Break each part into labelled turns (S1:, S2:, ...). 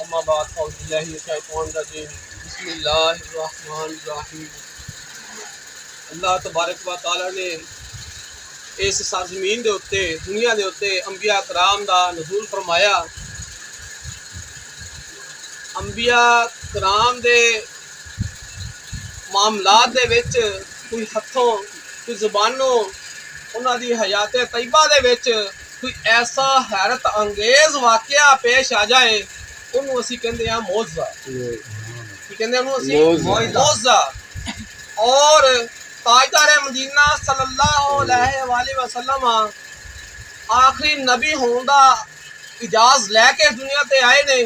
S1: अम्माबाद बिस्मिल्लाहिर्रहमानिर्रहीम। अल्लाह तबारक व तआला ने इस सरजमीन के उत्ते दुनिया के उत्ते अंबिया कराम का नज़ूल फरमाया। अंबिया कराम दे मामलात दे विच कोई हथों कोई ज़बानों उन्हां दी हयात तैयबा दे विच कोई ऐसा हैरत अंगेज वाकया पेश आ जाए उन्होंने असी कहते हैं मौज़ा। की कहते हैं मौज़ा। और ताजदार मदीना सल्लल्लाहु अलैहि वसल्लम आखिरी नबी होने का इजाज़ लैके दुनिया ते आए ने।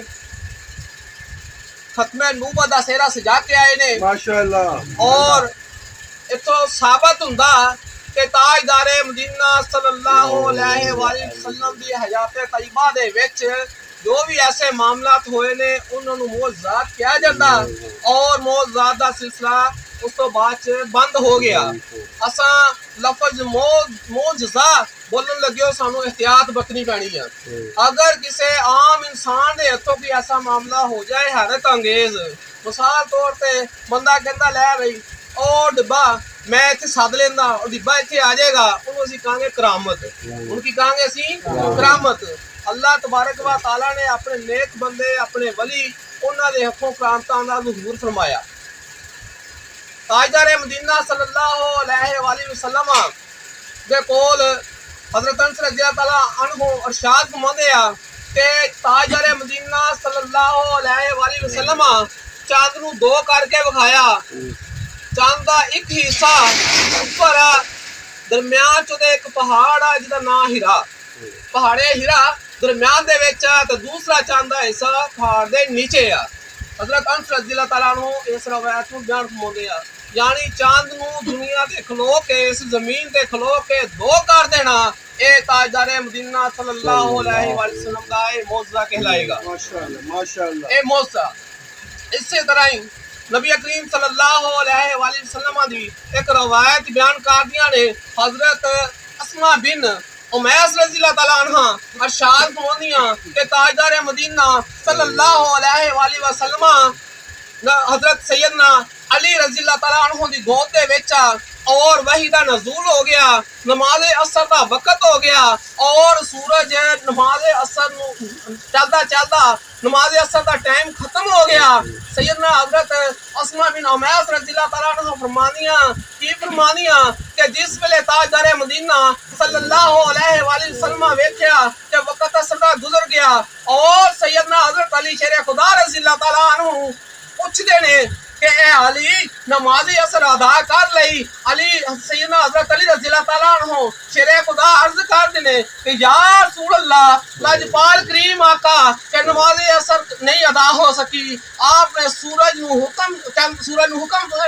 S1: खत्मे नूबत दा सेहरा सजा के आए ने माशाअल्लाह। और इथों साबित हुंदा कि ताजदारे मदीना सल्लल्लाहु अलैहि वसल्लम दी हयात तैयबा दे विच जो भी ऐसे मामलात होए ने उन्होंने मौज़ात किया जाता और मौज़ात दा सिलसिला उस तो बाद बंद हो गया। असा लफज मौजज़ा बोलन लगे सानू एहतियात बरतनी पैनी है। अगर किसी आम इंसान के हथों कोई ऐसा मामला हो जाए हैरत अंगेज, मिसाल तौर पर बंदा कहता लै बई ओ डिब्बा मैं इतने सद लेंदा और डिब्बा इतने आ जाएगा, उन्होंने असीं कहांगे करामत। उनकी कहांगे असीं करामत। अल्लाह तबारक व तआला ने अपने नेक बंदे अपने वली उन्हां दे हथों करामतां दा ज़हूर फरमाया। ताजदार मदीना सल्लल्लाहु अलैहि वसल्लम दे कोल हज़रत अनस रज़ियल्लाहु तआला अन्हु इरशाद फरमाते हैं कि ताजदार मदीना सल्लल्लाहु अलैहि वसल्लम चांद नूं दो करके विखाया। चांद दा एक हिस्सा ऊपर दरम्यान च एक पहाड़ है जिसका नाम हिरा, पहाड़े हिरा दरम्यान दे विच ते दूसरा चांद दा हिस्सा पहाड़ दे नीचे आ। हज़रत अनस रज़ियल्लाहु तआला अन्हु इस रवायत नूं बयान फरमाते हैं, यानी चांद नूं दुनिया ते खलो के इस जमीन ते खलो के दो कर देना ए ताजदारे मदीना सल्लल्लाहु अलैहि वसल्लम दा मौज़ा कहलाएगा। माशाअल्लाह माशाअल्लाह ए मौज़ा। इसी तरह ही नबी करीम सल्लल्लाहु अलैहि वसल्लम दी एक रवायत बयान कर दिया ने। हज़रत अस्मा बिन उमैस रज़ियल्लाहु तआला अन्हा इरशाद फरमादियां कि ताजदार मदीना सल्लल्लाहु अलैहि वसल्लम हज़रत सैयदना अली रज़ियल्लाहु तआला अन्हु दी गोद दे विच और वही दा नज़ूल हो गया। नमाज असर दा वक्त हो गया और सूरज नमाज असर चलदा चलदा नमाज असर दा टाइम खत्म हो गया। सैयदना हज़रत अस्मा बिन उमैस रज़ियल्लाहु तआला अन्हा फरमानियां कि जिस वेले ताजदार मदीना सल्लल्लाहु अलैहि वसल्लम वेख्या कि वक्त असर दा गुजर गया और सैयदना हज़रत अली शेर खुदा रज़ियल्लाहु तआला अन्हु पूछते ने कि ए अली नमाज़ असर अदा कर लई। अली सैयदना हज़रत अली रज़ियल्लाहु तआला अन्हु शेरे खुदा अर्ज कर देने कि या रसूल अल्लाह लजपाल करीम आका के नमाज़ असर नहीं अदा हो सकी। आपने सूरज नु हुक्म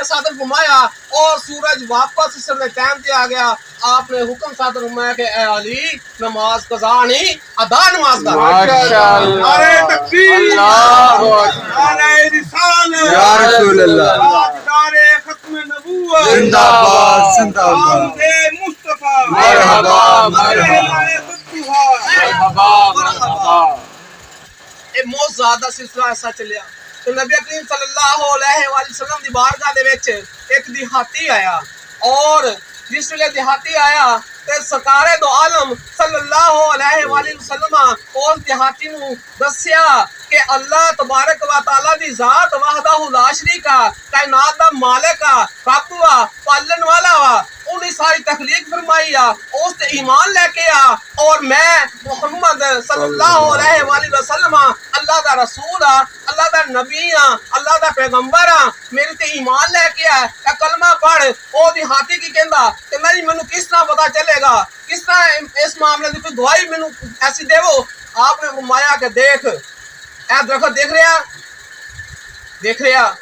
S1: सादर फरमाया और सूरज वापस इसने टाइम पे आ गया। आपने हुक्म सादर फरमाया कि ए अली नमाज कज़ा नहीं अदा नमाज का। माशाअल्लाह नारे तकबीर अल्लाहु अकबर नारे रिसालत या रसूल अल्लाह ताजदारे खत्म नबूवत जिंदाबाद जिंदाबाद मुस्तफा मरहबा मरहबा मरहबा मरहबा। ए मौज़ा दा सिलसिला ऐसा चलिया तो नबी करीम सल्लल्लाहु अलैहि वसल्लम दी बारगाह दे विच एक दिहाती आया और जिस वेले दिहाती आया ते सरकारे दो आलम सल्लल्लाहु अलैहि वसल्लम उस दिहाती नूं दस्सिया कि अल्लाह तबारक व तआला दी जात वहदहु ला शरीका कायनात दा मालिक आ, रब वा, पालन वाला वा, उन्हें सारी तखलीक फरमाई आ, उस ते ईमान लेके आ और मैं मुहम्मद सल्लल्लाहु अलैहि वसल्लम अल्लाह दा रसूल आ, अल्लाह दा नबी आ, अल्लाह दा पैगंबर आ, मेरे ते ईमान लेके आ, कलमा पढ़। ओ दिहाती की कहंदा कि नहीं मैनू किस तरह पता चलेगा, किस तरह इस मामले की कोई दवाई मैनू ऐसी देवो। आपने फरमाया कि देख ए दरख्त देख रहा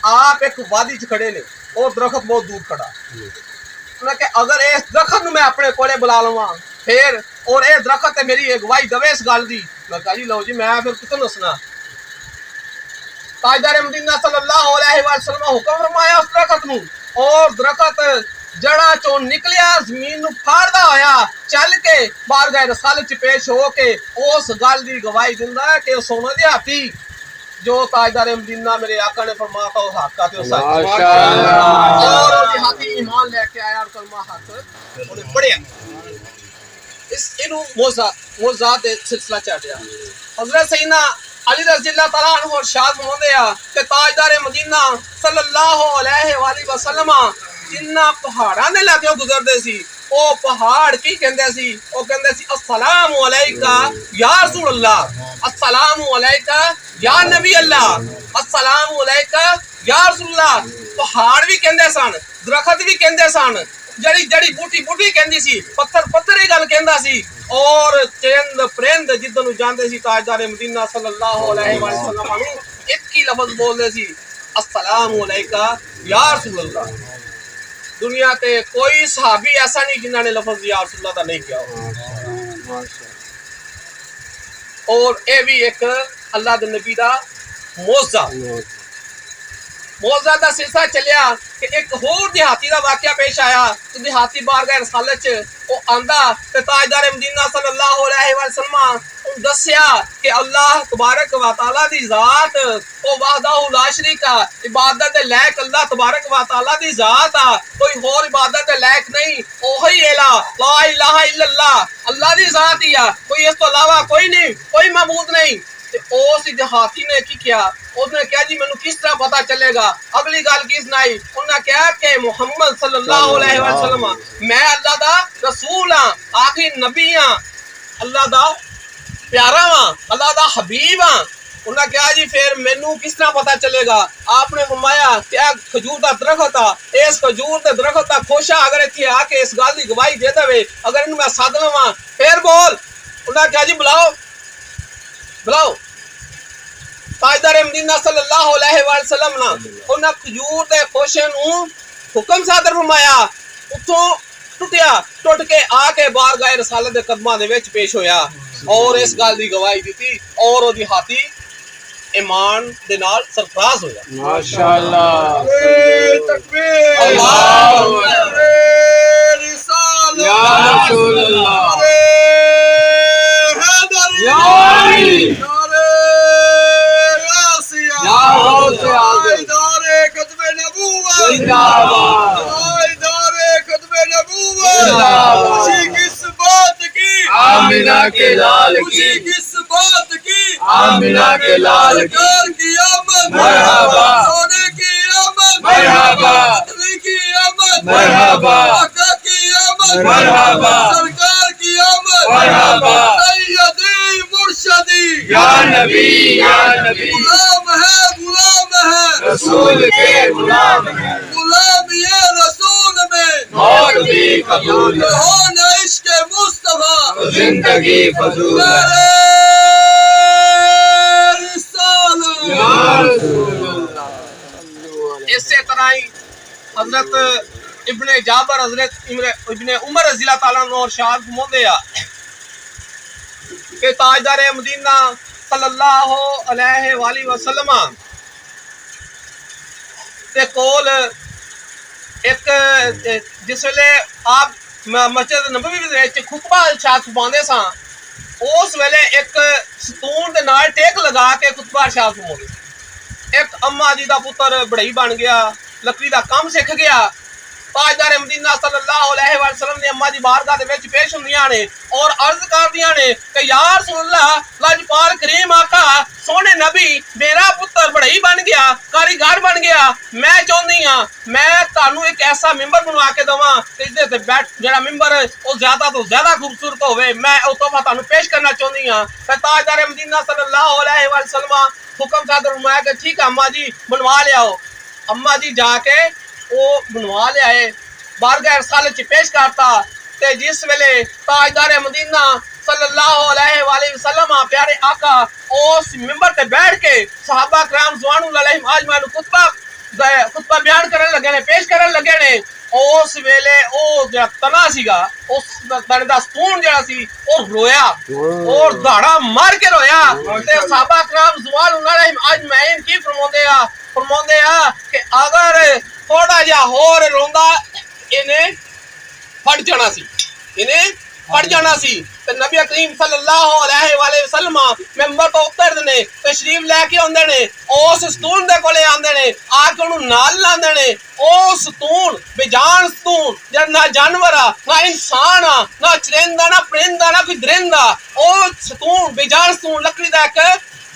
S1: आप एक वादी च खड़े ने और दरख्त बहुत दूर खड़ा। उन्हें अगर इस दरख्त मैं अपने कोले बुला लवा फिर और ये दरख्त मेरी अगवाई दवे इस गल की। मैं कहा जी लो जी मैं फिर कितों दसना। ताजदार मदीना सल्लल्लाहु अलैहि वसल्लम हुक्म फरमाया उस दरख्त नूं और दरख्त जड़ा चो निकलिया जमीन नूं फाड़दा होया चल के बारगाह रसालत च पेश हो के उस गल दी गवाही दिंदा कि सोने दे हाथी जो ताजदार मदीना मेरे आका ने फरमाया था, वो हक का ते सच।
S2: माशाअल्लाह।
S1: और हाथी ईमान लेके आया और कलमा हक उन्हें पढ़िया। इस इनु मौजा दे सिलसिला चल रहा। हजरत सैयदना अली रज़ियल्लाहु तआला अन्हु और शाद मोहम्मद या कि ताजदार मदीना सल्लल्लाहु अलैहि वसल्लम जिन्ना पहाड़ां दे लागे गुजरदे सी, ओ पहाड़ की कहंदे सी, ओ कहंदे सी अस्सलामु अलैका या रसूल अल्लाह, अस्सलामु अलैका या नबी अल्लाह, अस्सलामु अलैका या रसूल अल्लाह। पहाड़ भी कहंदे सन, दरखत भी कहंदे सन, जड़ी जड़ी बूटी बूटी कहंदी सी, पत्थर पत्थर ही गल कहंदा सी। और चंद परिंद जिद्दन जांदे सी ताजदार मदीना सल्लल्लाहु अलैहि वसल्लम एक ही लफ्ज बोलदे सी, अस्सलामु अलैका या रसूल अल्लाह। दुनिया ते कोई सहाबी ऐसा नहीं जिन्हों ने लफ्ज या रसूल अल्लाह दा नहीं किया हो। और ये भी एक अल्लाह दे नबी दा मौजा दा सिलसिला चलिया कि एक होर देहाती दा वाकया पेश आया। तो देहाती बारगाह रसालत च ओ आंदा ते ताजदार मदीना सल्लल्लाहु अलैहि वसल्लम दस्या कि अल्लाह तबारक व तआला दी जात ओ वहदहु ला शरीका, इबादत दे लायक अल्लाह तबारक व तआला दी जात आ, कोई होर इबादत दे लायक नहीं। ओही एला ला इलाहा इल्लल्लाह, अल्लाह दी जात ही आ, कोई इस तो अलावा कोई नहीं, कोई माबूद नहीं। ते उस देहाती ने की किया, उसने कहा जी मैनू किस तरह पता चलेगा। अगली गल की सुनाई, उन्हें कहा कि मुहम्मद सल्लल्लाहु अलैहि वसल्लम मैं अल्लाह दा रसूल हां, आखिरी नबी हां, अल्लाह दा प्यारा हां, अल्लाह दा हबीब हां। उन्हें कहा जी फिर मैनू किस तरह पता चलेगा। आपने फरमाया क्या खजूर का दरखत आ, इस खजूर के दरखत का खोशा अगर इत्थे आके इस गल की गवाही दे दे, अगर इन्हू मैं सद लवां फिर बोल। उन्हें कहा जी बुलाओ बुलाओ। ताजदार मदीना सल्लल्लाहु अलैहि वसल्लम ना उन्हें खजूर के खोशे नू हुक्म सादर फरमाया, उतों टुटिया, टुट के आके बारगाह रसालत दे कदमां दे विच पेश होया और इस गल दी गवाही दी और ओदी हाथी ईमान दे नाल सरफराज होया।
S2: माशाअल्लाह।
S1: तकबीर,
S2: अल्लाहु
S1: अकबर, रिसालत
S2: या रसूल अल्लाह,
S1: हैदर
S2: या अली, या गौस आज़म,
S1: दारे खत्मे नबूवत
S2: जिंदाबाद,
S1: दारे खत्मे नबूवत।
S2: जिंदाबाद।
S1: खुशी किस बात की,
S2: आमिना के लाल की,
S1: खुशी किस बात की,
S2: आमिना के लाल की,
S1: सरकार की आमद,
S2: मरहबा,
S1: सोने की आमद,
S2: मरहबा,
S1: पत्नी की आमद,
S2: मरहबा,
S1: आका की आमद,
S2: मरहबा,
S1: सरकार की आमद,
S2: मरहबा,
S1: सैयदी मुर्शदी
S2: या नबी, या नबी,
S1: गुलाम है
S2: रसूल के गुलाम है,
S1: गुलाम ये रसूल में
S2: मौत भी कबूल है,
S1: हो न इश्क मुस्तफा
S2: तो जिंदगी फजूल है। या रसूल अल्लाह।
S1: इसी तरह ही हजरत इब्ने जाबर, हजरत इब्ने उमर रज़ी अल्लाह ताला अन्हु और शाद फरमाते हैं कि ताजदार मदीना सल्लल्लाहु अलैहि वसल्लम ते कोल एक जिस वेले आप मस्जिद नबवी दे विच खुतबा इरशाद फरमांदे सा, उस वेले एक सतून दे नाल टेक लगा के खुतबा इरशाद फरमांदे। एक अम्मा जी दा पुत्र बड़ई बन गया, लकड़ी दा काम सीख गया। ताजदार मदीना सल्लल्लाहु अलैहि वसल्लम ने अम्मा जी बारगाह दे विच पेश हुंदियां ने और अर्ज करदियां ने कि या रसूलल्लाह, लजपाल करीम आका सोने नबी, मेरा पुत्र बड़ई बन गया, कारीगर बन गया, मैं चाहुंदी हां मैं तुहानू एक ऐसा मिंबर बनवा के देवां ते इहदे ते बैठ जेड़ा मिंबर ओ ज्यादा तो ज्यादा खूबसूरत होवे, मैं ओ तोहफा तुहानू पेश करना चाहुंदी हां। ते ताजदार मदीना सल्लल्लाहु अलैहि वसल्लम हुक्म सादर फरमाया कि ठीक है अम्मा जी बनवा ले आओ। अम्मा जी जाके वो बनवा ले आए, बारगाह रसालत च पेश करता। ते जिस वेले ताजदार मदीना सल्लल्लाहु अलैहि वसल्लम प्यारे आका उस मिंबर ते बैठ के सहाबा कराम ज़वानुल अलैहिम अजमईन खुतबा बयान करन लगे ने, पेश करन लगे ने। उस वेले ओ जेड़ा तना सीगा, उस तने दा सतून जेड़ा सी ओ रोया और दाड़ा मार के रोया। ते सहाबा कराम ज़वानुल अलैहिम अजमईन की फरमांदे आ कि अगर थोड़ा जिहा होर रोंदा इन्हें फट जाना सी, इन्हें फट जाना सी। ਤੇ ਨਬੀ ਕਰੀਮ ਸੱਲੱਲਾਹੁ ਅਲੈहि ਵਸੱਲਮ ਮੈਂਬਰ ਤੋਂ ਉਤਰਦੇ ਨੇ, ਤਸ਼ਰੀਫ ਲੈ ਕੇ ਆਉਂਦੇ ਨੇ, ਉਸ ਸਤੂਨ ਦੇ ਕੋਲੇ ਆਉਂਦੇ ਨੇ, ਆ ਕੇ ਉਹਨੂੰ ਨਾਲ ਲਾਉਂਦੇ ਨੇ। ਉਹ ਸਤੂਨ ਬੇਜਾਨ ਸਤੂਨ, ਜਿਹੜਾ ਨਾ ਜਾਨਵਰ ਆ, ਨਾ ਇਨਸਾਨ ਆ, ਨਾ ਚਰਿੰਦਾ, ਨਾ ਪਰਿੰਦਾ, ਨਾ ਕੋਈ ਦਰਿੰਦਾ, ਉਹ ਸਤੂਨ ਬੇਜਾਨ ਸਤੂਨ, ਲੱਕੜੀ ਦਾ ਇੱਕ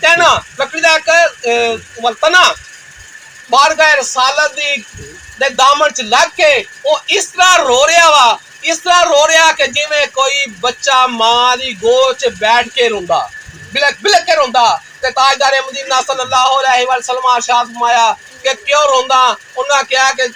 S1: ਟਹਿਣਾ, ਲੱਕੜੀ ਦਾ ਇੱਕ ਤਨਾ ਬਾਰਗਾਹ ਰਸਾਲਤ ਦੇ ਦਾਮਨ ਚ ਲੱਗ ਕੇ ਉਹ ਇਸ ਤਰ੍ਹਾਂ ਰੋ ਰਿਹਾ ਵਾ, ਇਸ ਤਰ੍ਹਾਂ ਰੋ ਰਿਹਾ ਕਿ ਜਿਵੇਂ ਕੋਈ ਬੱਚਾ ਮਾਂ ਦੀ ਗੋਦ 'ਚ ਬੈਠ ਕੇ ਰੋਂਦਾ, ਬਿਲਕ ਬਿਲਕ ਕੇ ਰੋਂਦਾ। ਤੇ ਤਾਜਦਾਰ ਮਦੀਨਾ ਸੱਲੱਲਾਹੁ ਅਲੈहि ਵਸੱਲਮ ਇਰਸ਼ਾਦ ਫਰਮਾਇਆ ਕਿ ਕਿਉਂ ਰੋਂਦਾ? ਉਹਨਾਂ ਕਿਹਾ ਕਿ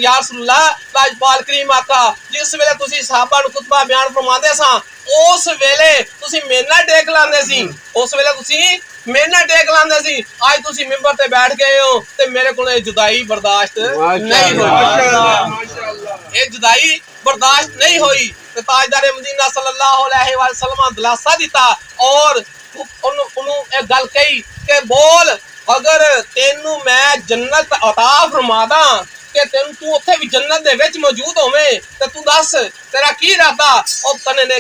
S1: ਯਾ ਰਸੂਲल्लाह, ਤਾਜਪਾਲ ਕਰੀਮ ਆਕਾ, ਜਿਸ ਵੇਲੇ ਤੁਸੀਂ ਸਾਹਬਾ ਨੂੰ ਖੁਤਬਾ ਬਿਆਨ ਫਰਮਾਉਂਦੇ ਸਾਂ, ਉਸ ਵੇਲੇ ਤੁਸੀਂ ਮੇਰੇ ਨਾਲ ਟੇਕ ਲਾਉਂਦੇ ਸੀ, ਉਸ ਵੇਲੇ ਤੁਸੀਂ ਮੇਰੇ ਨਾਲ ਟੇਕ ਲਾਉਂਦੇ ਸੀ। ਅੱਜ ਤੁਸੀਂ ਮਿੰਬਰ ਤੇ ਬੈਠ ਗਏ ਹੋ ਤੇ ਮੇਰੇ ਕੋਲ ਇਹ ਜੁਦਾਈ ਬਰਦਾਸ਼ਤ ਨਹੀਂ ਹੋਈ, ਇਹ ਜੁਦਾਈ ਬਰਦਾਸ਼ਤ ਨਹੀਂ ਹੋਈ। ਤੇ ਤਾਜਦਾਰ ਮਦੀਨਾ ਸੱਲੱਲਾਹੁ ਅਲੈहि ਵਸੱਲਮ ਦਿਲਾਸਾ ਦਿੱਤਾ ਔਰ ਉਹਨੂੰ ਇਹ ਗੱਲ ਕਹੀ ਕਿ ਬੋਲ, ਅਗਰ ਤੈਨੂੰ ਮੈਂ ਜੰਨਤ ਅਤਾ ਫਰਮਾਦਾ ਕਿ ਤੂੰ ਉੱਥੇ ਵੀ ਜੰਨਤ ਦੇ ਵਿੱਚ ਮੌਜੂਦ ਹੋਵੇਂ ਤੇ ਤੂੰ ਦੱਸ ਤੇਰਾ ਕੀ ਇਰਾਦਾ? ਉਹ ਤਨੇ ਨੇ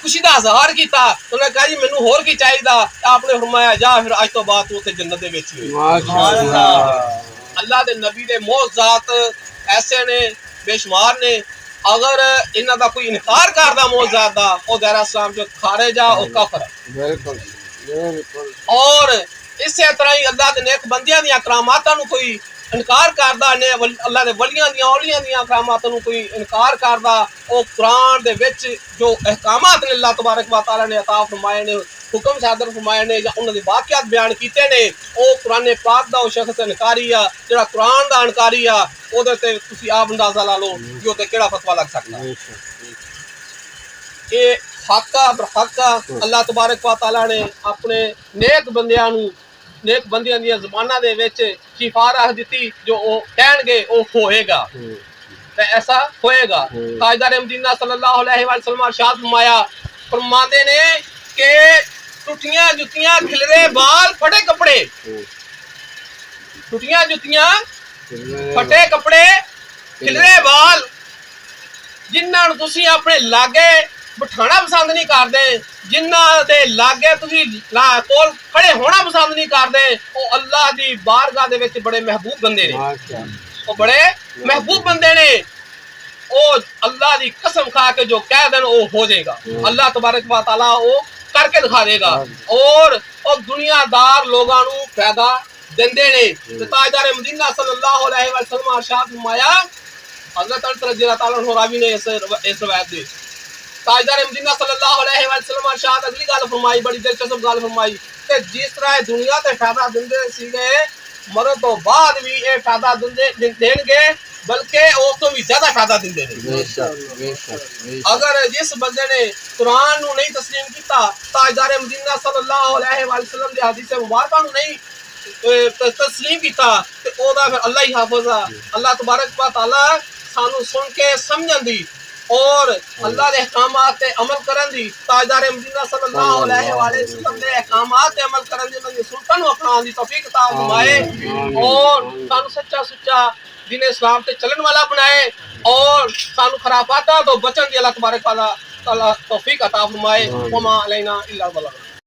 S1: ਖੁਸ਼ੀ ਦਾ ਇਜ਼ਹਾਰ ਕੀਤਾ। ਉਹਨੇ ਕਹਾ ਜੀ ਮੈਨੂੰ ਹੋਰ ਕੀ ਚਾਹੀਦਾ? ਆਪਨੇ ਫਰਮਾਇਆ ਜਾ ਫਿਰ ਅੱਜ ਤੋਂ ਬਾਅਦ ਤੂੰ ਉੱਥੇ ਜੰਨਤ ਦੇ ਵਿੱਚ ਹੀ। ਅੱਲਾਹ ਦੇ ਨਬੀ ਦੇ ਮੌਜਜ਼ਾਤ ਐਸੇ ਨੇ ਬੇਸ਼ੁਮਾਰ ਨੇ। अगर इन्हां दा कोई इनकार करदा मौजूद दा, ओ दायरा इस्लाम जो खारिज आ, ओ काफिर है। बिल्कुल। और इसे तरह ही अल्लाह दे नेक बंदियां दी करामातां नूं कोई इनकार करदा ने, अल्लाह दे वलियां दी औलियां दी करामातां नूं कोई इनकार करदा, ओ कुरान दे विच जो अहकामात ने अल्लाह तबारक व तआला ने अता फरमाए ने, हुक्म सादर फरमाए ने, या उन्हां दे वाक़ियात बयान कीते ने, ओ कुरान पाक दा ओ शख्स इनकारी आ जेड़ा कुरान दा इनकारी आ। ਉਹਦੇ ਤੇ ਤੁਸੀਂ ਆਪ ਅੰਦਾਜ਼ਾ ਲਾ ਲਓ ਕਿ ਉਹ ਤੇ ਕਿਹੜਾ ਫਤਵਾ ਲੱਗ ਸਕਦਾ। ਇਹ ਹੱਕ ਆ ਬਰਹੱਕ ਆ। ਅੱਲਾਹ ਤਬਾਰਕ व तआला ਨੇ ਆਪਣੇ ਨੇਕ ਬੰਦਿਆਂ ਨੂੰ, ਨੇਕ ਬੰਦਿਆਂ ਦੀਆਂ ਜ਼ਬਾਨਾਂ ਦੇ ਵਿੱਚ ਸ਼ਿਫਾ ਰੱਖ ਦਿੱਤੀ, ਜੋ ਉਹ ਕਹਿਣਗੇ ਉਹ ਹੋਏਗਾ ਤੇ ਐਸਾ ਹੋਏਗਾ। ਤਾਜਦਾਰ ਮਦੀਨਾ ਸੱਲੱਲਾਹੁ ਅਲੈहि वसल्लम इरशाद फरमाया, फरमाते ने कि टुटियां जुतियां, खिलरे बाल, फटे कपड़े, टुटियां जुतियां, फटे कपड़े, खिलरे बाल, जिन्हां नूं तुसीं अपने लागे बिठाना पसंद नहीं करदे, जिन्हां दे लागे तुसीं कोल खड़े होना पसंद नहीं करदे, वो अल्लाह दी बारगाह दे विच बड़े महबूब बंदे ने, वो बड़े महबूब बंदे ने। ओ अल्लाह दी कसम खा के जो कह देन वो हो जाएगा। अल्लाह तबारक व तआला वो करके दिखा देगा और दुनियादार लोगां नूं फायदा देंदे ने। ते ताजदार मदीना सल्लल्लाहु अलैहि वसल्लम इरशाद फरमाया, हज़रत अनस रज़ियल्लाहु ताला अन्हु रावी ने इस रवायत दे, ताजदार मदीना सल्लल्लाहु अलैहि वसल्लम इरशाद अगली गल फरमाई, बड़ी दिलचस्प गल फरमाई कि जिस तरह दुनिया ते फायदा दिंदे सीगे, मरण तो बाद भी ये फायदा देंगे, बल्कि उस तो भी ज्यादा फायदा देंगे ने। अगर जिस बंदे ने कुरान नूं नहीं तस्लीम किया, ताजदार मदीना सल्लल्लाहु अलैहि वसल्लम दी हदीस मुबारका नूं नहीं तस्लीम किया, ते ओदा फिर अल्लाह ही हाफिज आ। अल्लाह तबारक व तआला सानू सुन के समझन दी और अल्लाह दे अहकामात ते अमल करन दी, ताजदार मदीना सल्लल्लाहु अलैहि वसल्लम दे अहकामात ते अमल करन दी, उन्हां दी सुन्नतां नूं अपनाउण दी तौफीक अता फरमाए और सानू सच्चा सुच्चा दीन इस्लाम ते चलन वाला बनाए और सानू खराफाता तो बचन दी अल्लाह तबारक व तआला तौफीक अता फरमाए। वमा अलैना इल्ला अल बलाग।